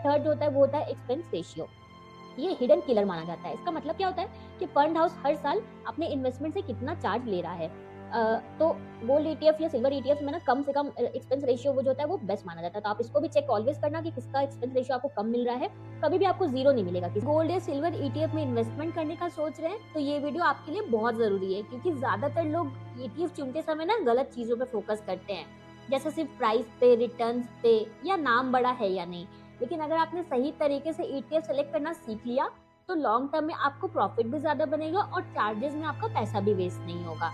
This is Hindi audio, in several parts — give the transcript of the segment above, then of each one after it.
थर्ड जो होता है वो होता है एक्सपेंस रेशियो। ये हिडन किलर माना जाता है। इसका मतलब क्या होता है कि फंड हाउस हर साल अपने इन्वेस्टमेंट से कितना चार्ज ले रहा है। तो गोल्ड ईटीएफ या सिल्वर ईटीएफ में ना कम से कम एक्सपेंस रेशियो वो जो होता है वो बेस्ट माना जाता है। तो आप इसको भी चेक ऑलवेज करना कि किसका एक्सपेंस रेशियो आपको कम मिल रहा है। कभी भी आपको जीरो नहीं मिलेगा। गोल्ड या सिल्वर ईटीएफ में इन्वेस्टमेंट करने का सोच रहे हैं तो ये वीडियो आपके लिए बहुत जरूरी है, क्योंकि ज्यादातर लोग ईटीएफ चुनते समय ना गलत चीजों पे फोकस करते हैं, जैसे सिर्फ प्राइस पे, रिटर्न्स पे या नाम बड़ा है या नहीं। लेकिन अगर आपने सही तरीके से ईटीएफ सेलेक्ट करना सीख लिया तो लॉन्ग टर्म में आपको प्रॉफिट भी ज्यादा बनेगा और चार्जेस में आपका पैसा भी वेस्ट नहीं होगा।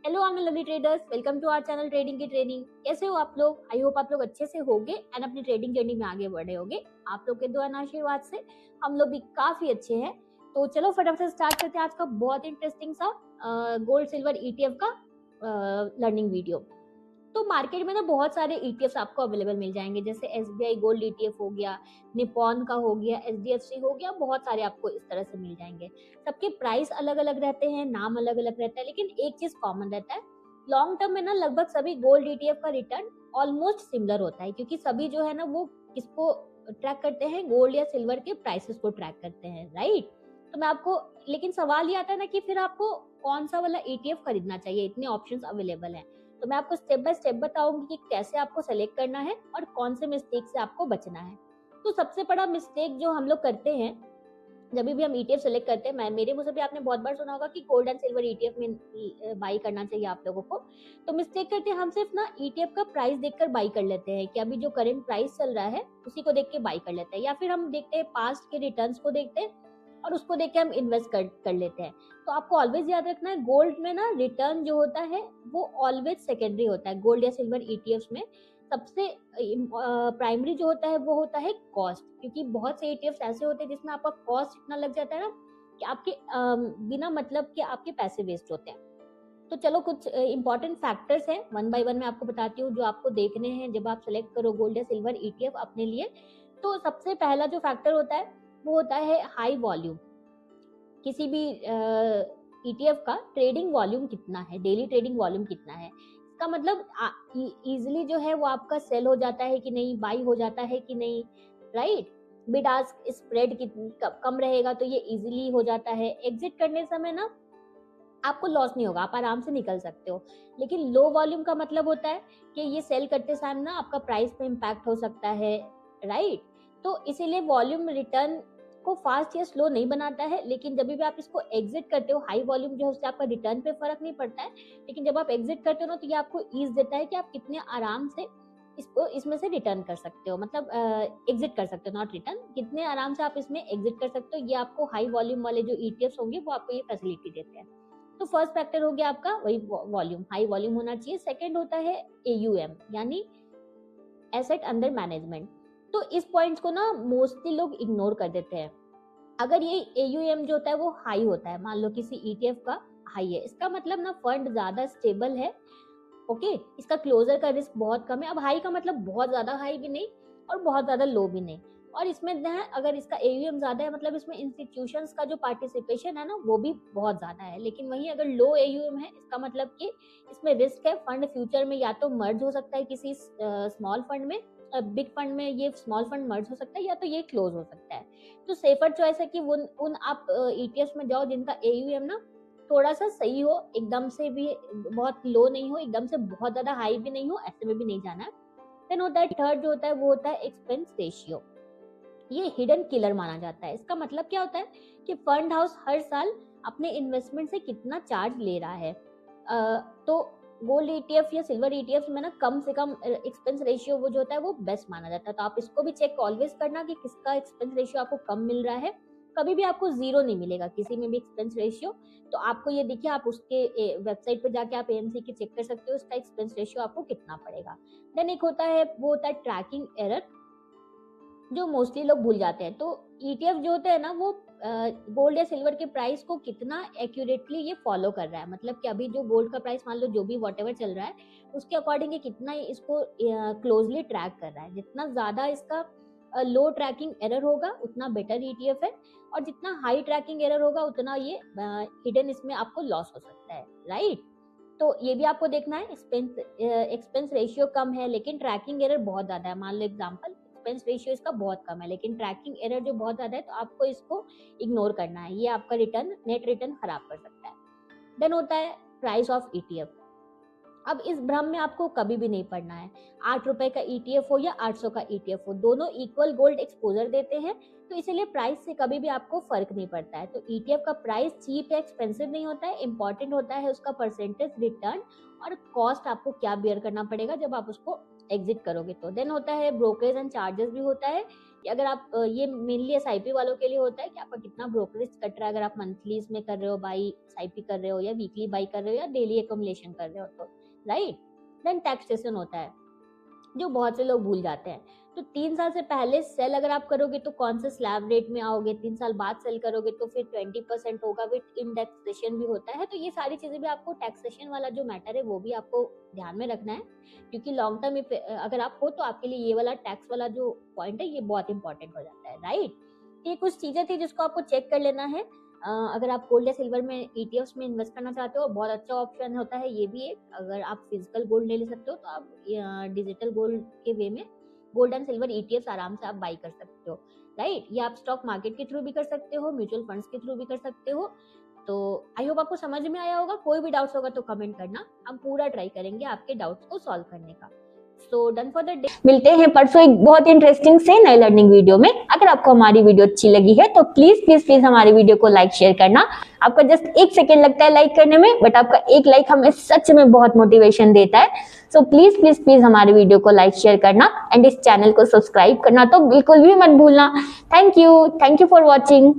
Hello, I am Lovely Traders, welcome to our channel trading की ट्रेनिंग। कैसे हो आप लोग? आई होप आप लोग अच्छे से होंगे एंड अपनी ट्रेडिंग जर्नी में आगे बढ़े होंगे। आप लोग के दुआ आशीर्वाद से हम लोग भी काफी अच्छे हैं। तो चलो फटाफट से स्टार्ट करते हैं आज का बहुत इंटरेस्टिंग सा गोल्ड सिल्वर ईटीएफ का लर्निंग वीडियो। तो मार्केट में ना बहुत सारे ईटीएफ आपको अवेलेबल मिल जाएंगे, जैसे एसबीआई गोल्ड ईटीएफ हो गया, निपॉन का हो गया, एचडीएफसी हो गया, बहुत सारे आपको इस तरह से मिल जाएंगे। सबके प्राइस अलग अलग रहते हैं, नाम अलग अलग रहता है, लेकिन एक चीज कॉमन रहता है। लॉन्ग टर्म में ना लगभग सभी गोल्ड ईटीएफ का रिटर्न ऑलमोस्ट सिमिलर होता है, क्योंकि सभी जो है ना वो किसको ट्रैक करते हैं, गोल्ड या सिल्वर के प्राइसेस को ट्रैक करते हैं, राइट। तो मैं आपको, लेकिन सवाल ये आता है ना कि फिर आपको कौन सा वाला ईटीएफ खरीदना चाहिए, इतने ऑप्शंस अवेलेबल हैं। तो मैं आपको स्टेप बाय स्टेप बताऊंगी कि कैसे आपको सेलेक्ट करना है और कौन से मिस्टेक से आपको बचना है। तो सबसे बड़ा मिस्टेक जो हम लोग करते हैं जब भी हम ईटीएफ सेलेक्ट करते हैं, मेरे मुझे भी आपने बहुत बार सुना होगा कि गोल्ड एंड सिल्वर ईटीएफ में बाई करना चाहिए आप लोगों को। तो मिस्टेक करते हैं हम, सिर्फ ना ईटीएफ का प्राइस देखकर बाई कर लेते हैं कि अभी जो करंट प्राइस चल रहा है उसी को देख के बाई कर लेते हैं, या फिर हम देखते हैं पास्ट के रिटर्न्स को देखते हैं और उसको देख के हम इन्वेस्ट कर लेते हैं। तो आपको ऑलवेज याद रखना है, गोल्ड में ना रिटर्न जो होता है वो ऑलवेज सेकेंडरी होता है। गोल्ड या सिल्वर ईटीएफ में सबसे प्राइमरी जो होता है वो होता है कॉस्ट, क्योंकि बहुत से ईटीएफ ऐसे होते हैं जिसमें आपका कॉस्ट इतना लग जाता है ना कि आपके बिना मतलब के आपके पैसे वेस्ट होते हैं। तो चलो कुछ इंपॉर्टेंट फैक्टर्स हैं, वन बाय वन मैं आपको बताती हूँ जो आपको देखने हैं जब आप सेलेक्ट करो गोल्ड या सिल्वर ईटीएफ अपने लिए। तो सबसे पहला जो फैक्टर होता है वो होता है हाई वॉल्यूम। किसी भी ईटीएफ का ट्रेडिंग वॉल्यूम कितना है, डेली ट्रेडिंग वॉल्यूम कितना है। इसका मतलब इजीली जो है वो आपका सेल हो जाता है कि नहीं, बाई हो जाता है कि नहीं, राइट। बिड आस्क स्प्रेड कम रहेगा तो ये इजीली हो जाता है। एग्जिट करने समय ना आपको लॉस नहीं होगा, आप आराम से निकल सकते हो। लेकिन लो वॉल्यूम का मतलब होता है कि ये सेल करते समय ना आपका प्राइस पे इम्पैक्ट हो सकता है, राइट। तो इसीलिए वॉल्यूम रिटर्न को फास्ट या स्लो नहीं बनाता है, लेकिन जब भी आप इसको एग्जिट करते हो, हाई वॉल्यूम जो है उससे आपका रिटर्न पे फर्क नहीं पड़ता है, लेकिन जब आप एग्जिट करते हो ना तो ये आपको ईज देता है कि आप कितने आराम से इसको इसमें से रिटर्न कर सकते हो, मतलब एग्जिट कर सकते हो, नॉट रिटर्न, कितने आराम से आप इसमें एग्जिट कर सकते हो। ये आपको हाई वॉल्यूम वाले जो ईटीएफ्स होंगे वो आपको ये फैसिलिटी देते हैं। तो फर्स्ट फैक्टर हो गया आपका वही वॉल्यूम, हाई वॉल्यूम होना चाहिए। सेकंड होता है एयूएम, यानी एसेट अंडर मैनेजमेंट। तो इस पॉइंट्स को ना मोस्टली लोग इग्नोर कर देते हैं। अगर ये एयूएम जो होता है वो हाई होता है, मान लो किसी ईटीएफ का हाई है, इसका मतलब ना फंड ज्यादा स्टेबल है, ओके। इसका क्लोजर का रिस्क बहुत कम है। अब हाई का मतलब बहुत ज्यादा हाई भी नहीं और बहुत ज्यादा लो भी नहीं। और इसमें ना अगर इसका एयूएम ज्यादा है मतलब इसमें इंस्टीट्यूशंस का जो पार्टिसिपेशन है ना वो भी बहुत ज्यादा है। लेकिन वहीं अगर लो एयूएम है, इसका मतलब कि इसमें रिस्क है, फंड फ्यूचर में या तो मर्ज हो सकता है किसी स्मॉल फंड में, बिग फंड में ये स्मॉल फंड मर्ज हो सकता है, या तो ये क्लोज हो सकता है। तो सेफर चॉइस है कि उन आप ईटीएफ में जाओ जिनका एयूएम ना थोड़ा सा सही हो, एकदम से भी बहुत लो नहीं हो, एकदम से बहुत ज्यादा हाई भी नहीं हो, ऐसे में भी नहीं जाना है। देन होता है थर्ड जो होता है वो होता है एक्सपेंस रेशियो। ये हिडन किलर माना जाता है। इसका मतलब क्या होता है कि फंड हाउस हर साल अपने इन्वेस्टमेंट से कितना चार्ज ले रहा है। तो गोल्ड ईटीएफ या सिल्वर ईटीएफ में ना कम से कम एक्सपेंस रेशियो वो जो होता है वो बेस्ट माना जाता है। तो आप इसको भी चेक ऑलवेज करना कि किसका एक्सपेंस रेशियो आपको कम मिल रहा है। कभी भी आपको जीरो नहीं मिलेगा किसी में भी एक्सपेंस रेशियो। तो आपको ये देखिए, आप उसके वेबसाइट पे जाके आप एएमसी की चेक कर सकते हो इसका एक्सपेंस रेशियो आपको कितना पड़ेगा। देन एक होता है वो होता है ट्रैकिंग एरर, जो मोस्टली लोग भूल जाते हैं। तो ईटीएफ जो होते हैं ना वो गोल्ड या सिल्वर के प्राइस को कितना एक्यूरेटली ये फॉलो कर रहा है, मतलब कि अभी जो गोल्ड का प्राइस मान लो जो भी वॉटेवर चल रहा है उसके अकॉर्डिंग ये कितना इसको क्लोजली ट्रैक कर रहा है। जितना ज्यादा इसका लो ट्रैकिंग एरर होगा उतना बेटर ETF है, और जितना हाई ट्रैकिंग एरर होगा उतना ये हिडन इसमें आपको लॉस हो सकता है, राइट। तो ये भी आपको देखना है। एक्सपेंस रेशियो कम है लेकिन ट्रैकिंग एरर बहुत ज्यादा है। मान लो एग्जांपल, एक्सपेंस रेशियो इसका बहुत कम है लेकिन ट्रैकिंग एरर जो बहुत ज्यादा है, तो आपको इसको इग्नोर करना है, ये आपका नेट रिटर्न खराब कर सकता है। देन होता है प्राइस ऑफ ETF। अब इस भ्रम में आपको कभी भी नहीं पड़ना है। 8 रुपए का ETF हो या 800 का ETF हो, दोनों इक्वल गोल्ड एक्सपोजर देते हैं, तो इसीलिए प्राइस से कभी भी आपको फर्क नहीं पड़ता है। तो ETF का प्राइस चीप या एक्सपेंसिव नहीं होता है, इंपॉर्टेंट होता है उसका परसेंटेज रिटर्न और कॉस्ट आपको क्या बियर करना पड़ेगा जब आप उसको एग्जिट करोगे तो। देन होता है ब्रोकरेज एंड चार्जेस भी होता है कि अगर आप ये मेनली SIP वालों के लिए होता है कि आपका कितना ब्रोकरेज कट रहा है, अगर आप मंथली इसमें कर रहे हो बाई, SIP कर रहे हो या वीकली बाई कर रहे हो या डेली एक्युमुलेशन कर रहे हो तो, राइट। देन टैक्सेशन होता है जो बहुत से लोग भूल जाते हैं। तो 3 साल से पहले सेल अगर आप करोगे तो कौन से स्लैब रेट में आओगे, 3 साल बाद सेल करोगे तो फिर 20% होगा, विद इंडेक्सेशन भी होता है। तो ये सारी चीजें भी आपको, टैक्सेशन वाला जो मैटर है वो भी आपको ध्यान में रखना है, क्योंकि लॉन्ग टर्म अगर आप हो तो आपके लिए ये वाला टैक्स वाला जो पॉइंट है ये बहुत इंपॉर्टेंट हो जाता है, राइट। ये कुछ चीजें थी जिसको आपको चेक कर लेना है। अगर आप गोल्ड या सिल्वर में ETFs में इन्वेस्ट करना चाहते हो, बहुत अच्छा ऑप्शन होता है ये भी एक। अगर आप फिजिकल गोल्ड नहीं ले सकते हो तो आप डिजिटल गोल्ड के वे में गोल्ड एंड सिल्वर ETFs आराम से आप बाई कर सकते हो, राइट। ये आप स्टॉक मार्केट के थ्रू भी कर सकते हो, म्यूचुअल फंड्स के थ्रू भी कर सकते हो। तो आई होप आपको समझ में आया होगा। कोई भी डाउट्स होगा तो कमेंट करना, हम पूरा ट्राई करेंगे आपके डाउट्स को सॉल्व करने का। So done for the day. मिलते हैं परसों एक बहुत इंटरेस्टिंग से नई लर्निंग वीडियो में। अगर आपको हमारी वीडियो अच्छी लगी है तो प्लीज प्लीज प्लीज हमारी वीडियो को लाइक शेयर करना। आपका जस्ट 1 सेकेंड लगता है लाइक करने में, बट आपका एक लाइक हमें सच में बहुत मोटिवेशन देता है। सो प्लीज प्लीज प्लीज हमारी वीडियो को लाइक शेयर करना एंड इस चैनल को सब्सक्राइब करना तो बिल्कुल भी मत भूलना। Thank you for watching.